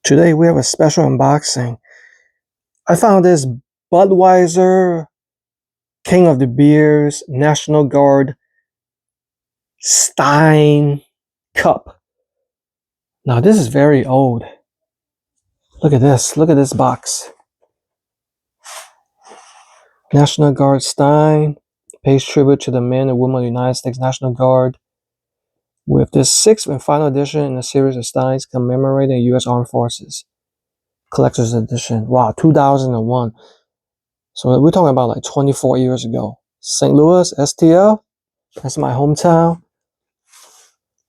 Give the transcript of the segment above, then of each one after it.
Today we have a special unboxing. I found this Budweiser King of the Beers National Guard Stein cup. Now this is very old. Look at this box. National Guard Stein pays tribute to the men and women of the United States National Guard with this 6th and final edition in a series of Steins commemorating U.S. Armed Forces. Collector's edition. Wow, 2001. So we're talking about like 24 years ago. St. Louis, STL. That's my hometown.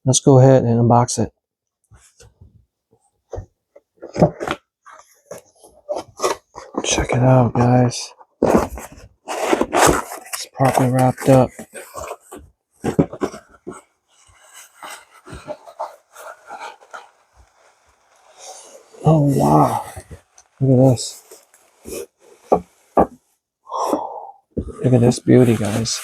Let's go ahead and unbox it. Check it out, guys. It's properly wrapped up. Oh, wow. Look at this. Look at this beauty, guys.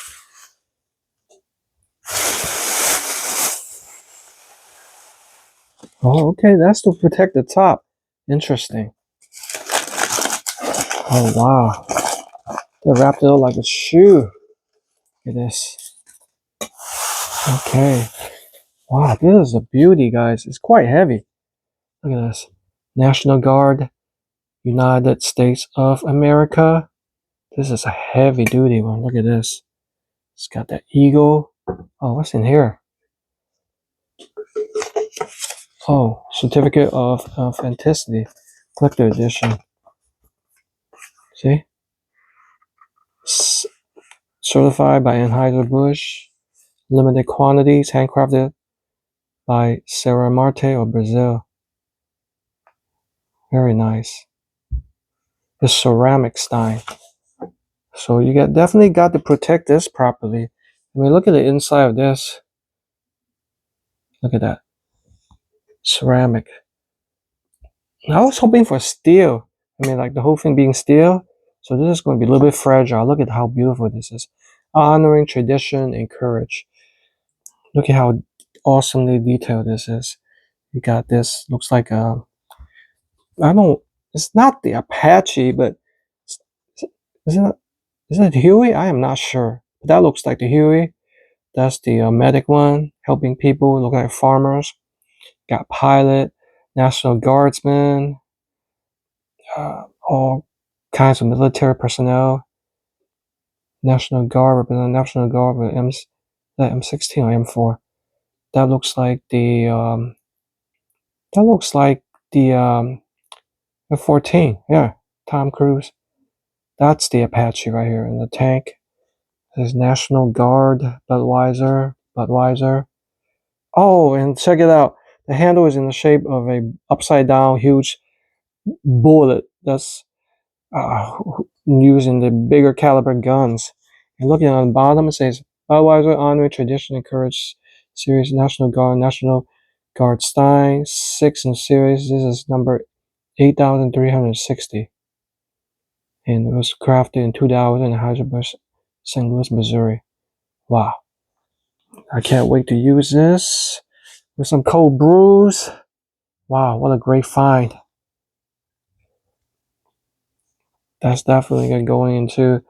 Oh, okay. That's to protect the top. Interesting. Oh, wow. They wrapped it up like a shoe. Look at this. Okay. Wow, this is a beauty, guys. It's quite heavy. Look at this. National Guard, United States of America. This is a heavy duty one. Look at this. It's got that eagle. Oh, what's in here? Oh, certificate of authenticity. Collector edition. See? Certified by Anheuser-Busch. Limited quantities. Handcrafted by Ceramarte of Brazil. Very nice. It's ceramic Stein. So you definitely got to protect this properly. I mean, look at the inside of this. Look at that. Ceramic. I was hoping for steel. I mean, like the whole thing being steel. So this is going to be a little bit fragile. Look at how beautiful this is. Honoring tradition and courage. Look at how awesomely detailed this is. You got this. Looks like it's not the Apache, but is it Huey? I am not sure. But that looks like the Huey. That's the medic one, helping people. Look like farmers. Got pilot, National Guardsmen, all kinds of military personnel. National Guard, represent National Guard with M16 or M4. That looks like the F-14. Yeah, Tom Cruise. That's the Apache right here in the tank. There's National Guard, Budweiser. Oh, and check it out. The handle is in the shape of a upside down huge bullet that's used in the bigger caliber guns. And looking on the bottom, it says Budweiser Honor Tradition and Courage Series National Guard Stein 6 in series. This is number 8,360. And it was crafted in 2000 in Anheuser-Busch, St. Louis, Missouri. Wow. I can't wait to use this with some cold brews. Wow, what a great find. That's definitely going to go into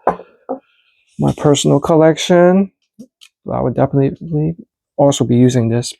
my personal collection. I would definitely also be using this